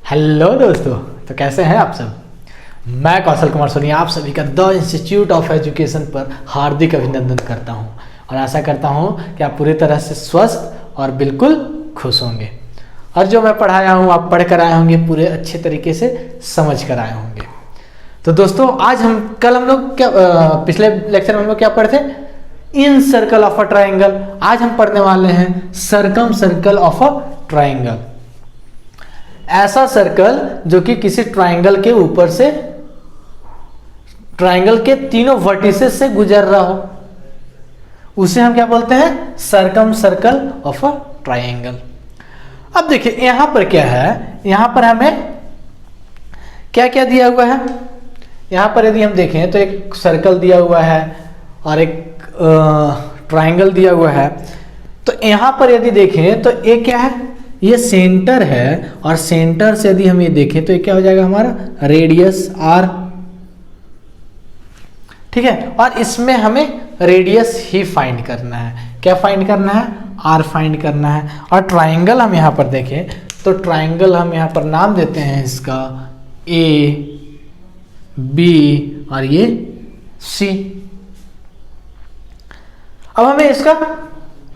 Hello दोस्तों, तो कैसे हैं आप सब। मैं कौशल कुमार सोनी आप सभी का द इंस्टीट्यूट ऑफ एजुकेशन पर हार्दिक अभिनंदन करता हूं और आशा करता हूं कि आप पूरी तरह से स्वस्थ और बिल्कुल खुश होंगे और जो मैं पढ़ाया हूं आप पढ़ कर आए होंगे, पूरे अच्छे तरीके से समझ कर आए होंगे। तो दोस्तों आज कल हम लोग क्या पिछले लेक्चर में हम लोग क्या पढ़े थे, इन सर्कल ऑफ अ ट्राइंगल। आज हम पढ़ने वाले हैं circum circle of a triangle. ऐसा सर्कल जो कि किसी ट्राइंगल के ऊपर से ट्राइंगल के तीनों वर्टिसेस से गुजर रहा हो, उसे हम क्या बोलते हैं, circum circle of a triangle. अब देखिए यहां पर क्या है, यहां पर हमें क्या क्या दिया हुआ है। यहां पर यदि हम देखें तो एक सर्कल दिया हुआ है और एक ट्राइंगल दिया हुआ है। तो यहां पर यदि देखें तो एक क्या है, ये सेंटर है और सेंटर से यदि हम ये देखें तो ये क्या हो जाएगा हमारा रेडियस आर। ठीक है, और इसमें हमें रेडियस ही फाइंड करना है। क्या फाइंड करना है, आर फाइंड करना है। और ट्राइंगल हम यहां पर देखें तो ट्राइंगल हम यहां पर नाम देते हैं इसका ए बी और ये सी। अब हमें इसका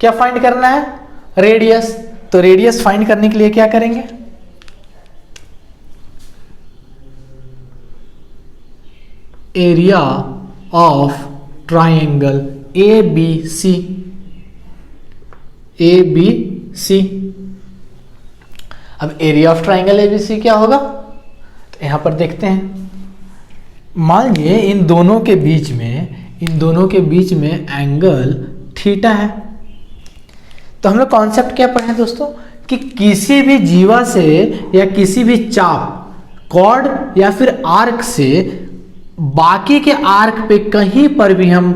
क्या फाइंड करना है, रेडियस। तो रेडियस फाइंड करने के लिए क्या करेंगे, area of triangle A B C. A B C, अब area of triangle A B C क्या होगा, तो यहां पर देखते हैं। मान लीजिए इन दोनों के बीच में एंगल थीटा है। तो हम लोग कॉन्सेप्ट क्या पढ़े हैं दोस्तों, कि किसी भी जीवा से या किसी भी चाप, कॉर्ड या फिर आर्क से बाकी के आर्क पे कहीं पर भी हम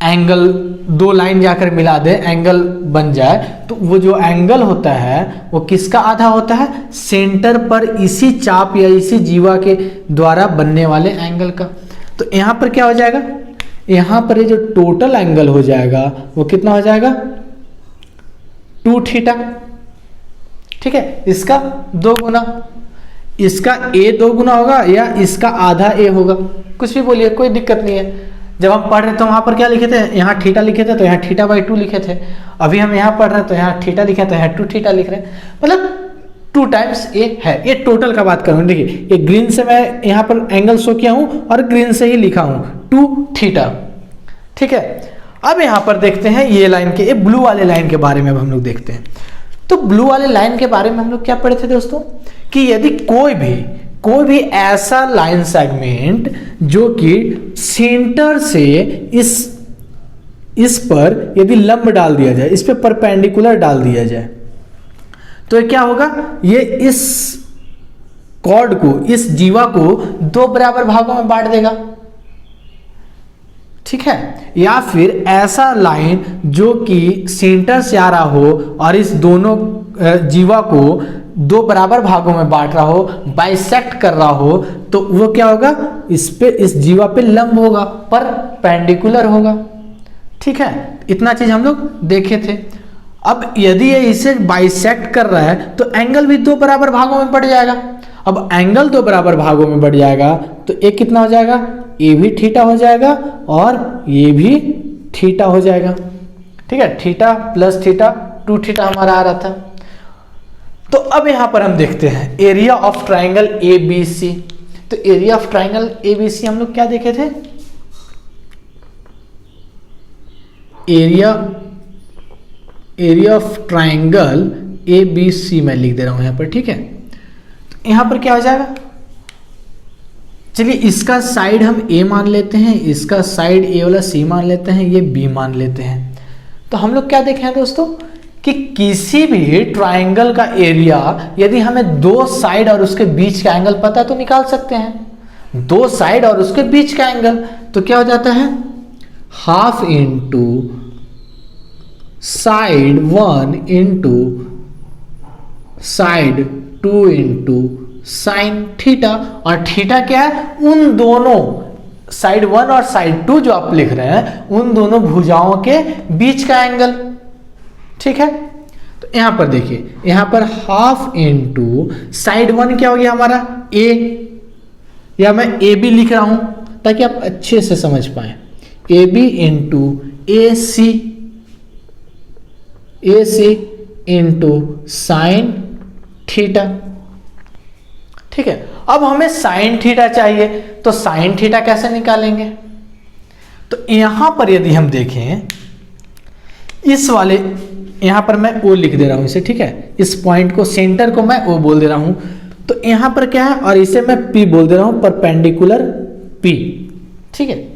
एंगल, दो लाइन जाकर मिला दे, एंगल बन जाए, तो वो जो एंगल होता है वो किसका आधा होता है, सेंटर पर इसी चाप या इसी जीवा के द्वारा बनने वाले एंगल का। तो यहां पर क्या हो जाएगा, यहां पर ये जो टोटल एंगल हो जाएगा वो कितना हो जाएगा, 2 थीटा। ठीक है, इसका 2 गुना, इसका ए 2 गुना होगा या इसका आधा ए होगा, कुछ भी बोलिए, कोई दिक्कत नहीं है। जब हम पढ़ रहे तो वहां पर क्या लिखे थे, यहाँ थीटा लिखे थे तो यहाँ थीटा बाई 2 लिखे थे। अभी हम यहाँ पढ़ रहे हैं तो यहाँ थीटा लिखे तो यहाँ 2 थीटा लिख रहे हैं, मतलब 2 टाइम्स ए है। ये टोटल का बात करूँ, देखिए ये ग्रीन से मैं यहाँ पर एंगल शो किया हूं और ग्रीन से ही लिखा हूं 2 थीटा। ठीक है, अब यहां पर देखते हैं ये लाइन के, ये ब्लू वाले लाइन के बारे में अब हम लोग देखते हैं। तो ब्लू वाले लाइन के बारे में हम लोग क्या पढ़े थे दोस्तों, कि यदि कोई भी ऐसा लाइन सेगमेंट जो कि सेंटर से इस पर यदि लंब डाल दिया जाए, इस पे परपेंडिकुलर डाल दिया जाए, तो क्या होगा, ये इस कॉर्ड को, इस जीवा को 2 बराबर भागों में बांट देगा। ठीक है, या फिर ऐसा लाइन जो कि सेंटर से आ रहा हो और इस दोनों जीवा को 2 बराबर भागों में बांट रहा हो, बाइसेक्ट कर रहा हो, तो वो क्या होगा, इस जीवा पे लंब होगा, परपेंडिकुलर होगा। ठीक है, इतना चीज हम लोग देखे थे। अब यदि ये इसे बाइसेक्ट कर रहा है तो एंगल भी 2 बराबर भागों में बढ़ जाएगा। अब एंगल 2 बराबर भागों में बढ़ जाएगा तो एक कितना हो जाएगा, ये भी थीटा हो जाएगा और ये भी थीटा हो जाएगा। ठीक है, थीटा प्लस थीटा 2 थीटा हमारा आ रहा था। तो अब यहां पर हम देखते हैं area of triangle A B C. तो area of triangle A B C हम लोग क्या देखे थे, area of triangle A B C मैं लिख दे रहा हूं यहां पर। ठीक है, तो यहां पर क्या हो जाएगा, चलिए इसका साइड हम ए मान लेते हैं, इसका साइड ए वाला सी मान लेते हैं, ये बी मान लेते हैं। तो हम लोग क्या देखे हैं दोस्तों, कि किसी भी ट्राइंगल का एरिया यदि हमें 2 साइड और उसके बीच का एंगल पता तो निकाल सकते हैं। 2 साइड और उसके बीच का एंगल तो क्या हो जाता है, half into side 1 into side 2 into sine theta. और थीटा क्या है, उन दोनों साइड 1 और साइड 2 जो आप लिख रहे हैं उन दोनों भुजाओं के बीच का एंगल। ठीक है, तो तो यहाँ पर देखिए, यहाँ पर हाफ इंटू साइड वन क्या हो गया हमारा ए, या मैं ए बी लिख रहा हूं ताकि आप अच्छे से समझ पाए, A B into A C into sine theta. ठीक है, अब हमें साइन थीटा चाहिए, तो साइन थीटा कैसे निकालेंगे? तो यहां पर यदि हम देखें, इस वाले यहां पर मैं ओ लिख दे रहा हूं इसे, ठीक है, इस पॉइंट को, सेंटर को मैं ओ बोल दे रहा हूं, तो यहां पर क्या है, और इसे मैं पी बोल दे रहा हूं, परपेंडिकुलर पी। ठीक है,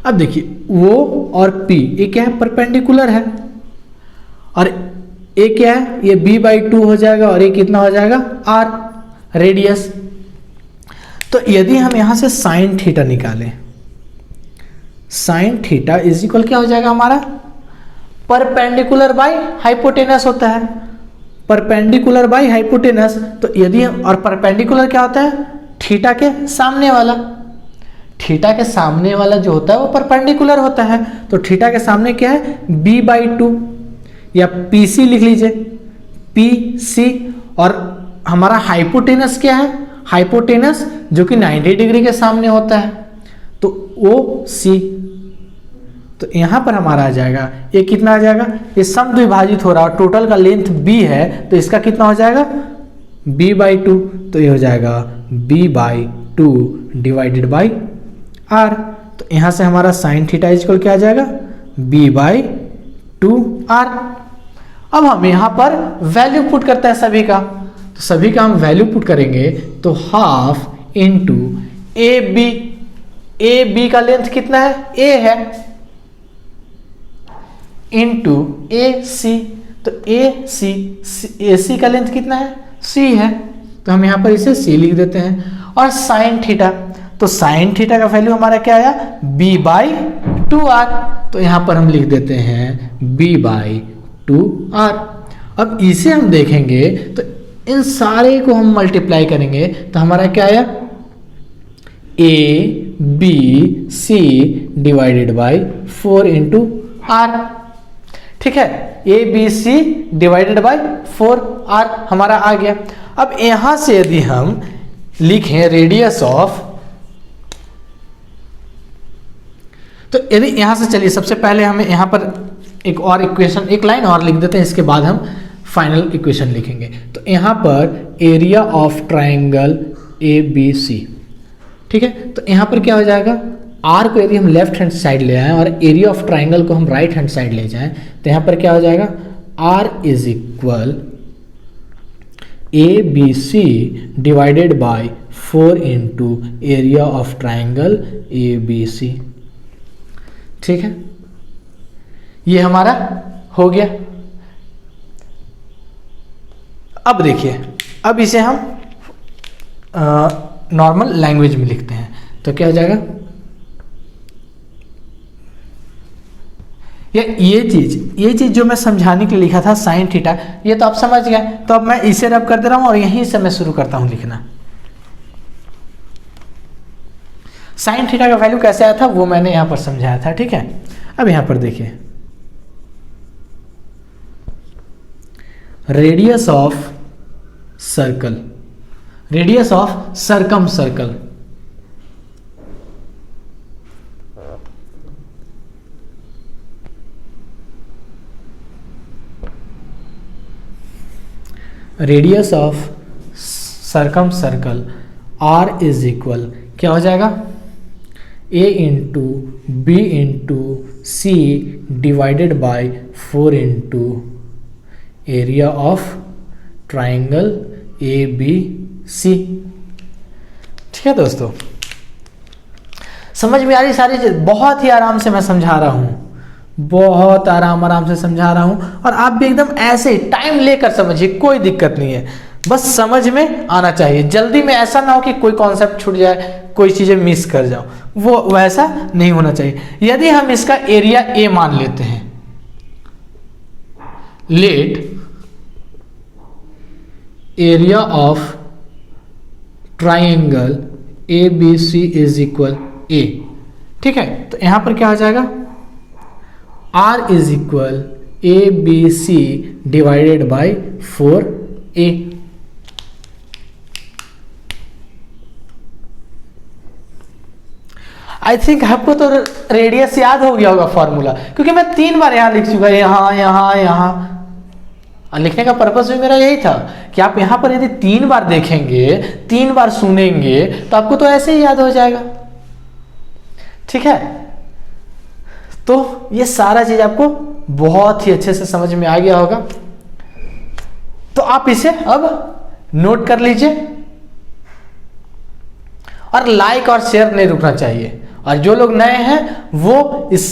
अब देखिए वो और पी ये क्या है, परपेंडिकुलर है, और ये क्या है, ये b/2 हो जाएगा, और ये कितना हो जाएगा, r रेडियस। तो यदि हम यहां से साइन थीटा निकालें, साइन थीटा इज इक्वल क्या हो जाएगा हमारा, परपेंडिकुलर बाय हाइपोटेनस होता है, परपेंडिकुलर बाय हाइपोटेनस। तो यदि हम, और परपेंडिकुलर क्या होता है, थीटा के सामने वाला, थीटा के सामने वाला जो होता है वो परपेंडिकुलर होता है, तो थीटा के सामने क्या है, b/2, या PC लिख लीजिए, PC, और हमारा हाइपोटेनस क्या है, हाइपोटेनस जो कि 90 डिग्री के सामने होता है, तो OC। तो यहां पर हमारा आ जाएगा, ये कितना आ जाएगा, ये समद्विभाजित हो रहा है, टोटल का लेंथ b है, तो इसका कितना हो जाएगा, b/2, तो ये हो जाएगा b/2 डिवाइडेड बाई r। तो यहां से हमारा साइन थीटा इक्वल क्या आ जाएगा, b/2r। अब हम यहां पर वैल्यू पुट करते हैं सभी का, तो सभी का हम वैल्यू पुट करेंगे, तो हाफ इंटू ए बी का लेंथ कितना है, a है, इंटू ए सी, तो ए सी का लेंथ कितना है, c है, तो हम यहां पर इसे c लिख देते हैं, और साइन थीटा, तो साइन थीटा का वैल्यू हमारा क्या आया, b/2r, तो यहां पर हम लिख देते हैं b/2r। अब इसे हम देखेंगे तो इन सारे को हम मल्टीप्लाई करेंगे, तो हमारा क्या आया, ABC divided by 4 into r। ठीक है, ABC डिवाइडेड बाई 4r हमारा आ गया। अब यहां से यदि हम लिखें रेडियस ऑफ, तो यदि यहां से, चलिए सबसे पहले हमें यहां पर एक और इक्वेशन, एक लाइन और लिख देते हैं, इसके बाद हम फाइनल इक्वेशन लिखेंगे। तो यहां पर एरिया ऑफ ट्राइंगल ABC, ठीक है, तो यहां पर क्या हो जाएगा, r को यदि हम लेफ्ट हैंड साइड ले आए और एरिया ऑफ ट्राइंगल को हम राइट हैंड साइड ले जाएं, तो यहां पर क्या हो जाएगा, r is equal ABC divided by 4 into area of triangle ABC। ठीक है, ये हमारा हो गया। अब देखिए, अब इसे हम नॉर्मल लैंग्वेज में लिखते हैं, तो क्या हो जाएगा, ये चीज जो मैं समझाने के लिए लिखा था साइन थीटा, ये तो आप समझ गए। तो अब मैं इसे रब कर दे रहा हूं और यहीं से मैं शुरू करता हूं लिखना। साइन थीटा का वैल्यू कैसे आया था वो मैंने यहां पर समझाया था। ठीक है, अब यहां पर देखिए, radius of circle, radius of circumcircle, radius of circumcircle r is equal क्या हो जाएगा, a into B into C divided by 4 into area of triangle ABC। ठीक है दोस्तों, समझ में आ रही सारी चीज, बहुत ही आराम से मैं समझा रहा हूं, बहुत आराम से समझा रहा हूं, और आप भी एकदम ऐसे टाइम लेकर समझिए, कोई दिक्कत नहीं है, बस समझ में आना चाहिए। जल्दी में ऐसा ना हो कि कोई कॉन्सेप्ट छूट जाए, कोई चीजें मिस कर जाओ, वो वैसा नहीं होना चाहिए। यदि हम इसका एरिया A मान लेते हैं, let area of triangle ABC is equal A। ठीक है, तो यहां पर क्या आ जाएगा, r is equal ABC divided by 4A। I think आपको तो रेडियस याद हो गया होगा फॉर्मूला, क्योंकि मैं 3 बार यहां लिख चुका, यहां यहां यहां। लिखने का पर्पस भी मेरा यही था कि आप यहां पर यदि 3 बार देखेंगे, 3 बार सुनेंगे, तो आपको तो ऐसे ही याद हो जाएगा। ठीक है, तो ये सारा चीज आपको बहुत ही अच्छे से समझ में आ गया होगा। तो आप इसे अब नोट कर लीजिए, और लाइक और शेयर नहीं रुकना चाहिए। और जो लोग नए हैं वो इस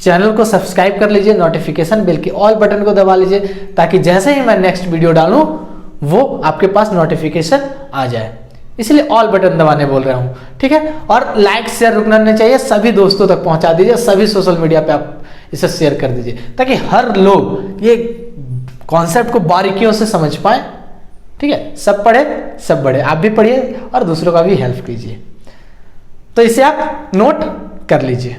चैनल को सब्सक्राइब कर लीजिए, नोटिफिकेशन बेल के ऑल बटन को दबा लीजिए, ताकि जैसे ही मैं नेक्स्ट वीडियो डालूं वो आपके पास नोटिफिकेशन आ जाए। इसलिए ऑल बटन दबाने बोल रहा हूं, ठीक है। और लाइक शेयर रुकना नहीं चाहिए, सभी दोस्तों तक पहुंचा दीजिए, सभी सोशल मीडिया पे आप इसे शेयर कर दीजिए, ताकि हर लोग ये कॉन्सेप्ट को बारीकियों से समझ पाए। ठीक है, सब पढ़े सब बढ़े, आप भी पढ़िए और दूसरों का भी हेल्प कीजिए। तो इसे आप नोट कर लीजिए।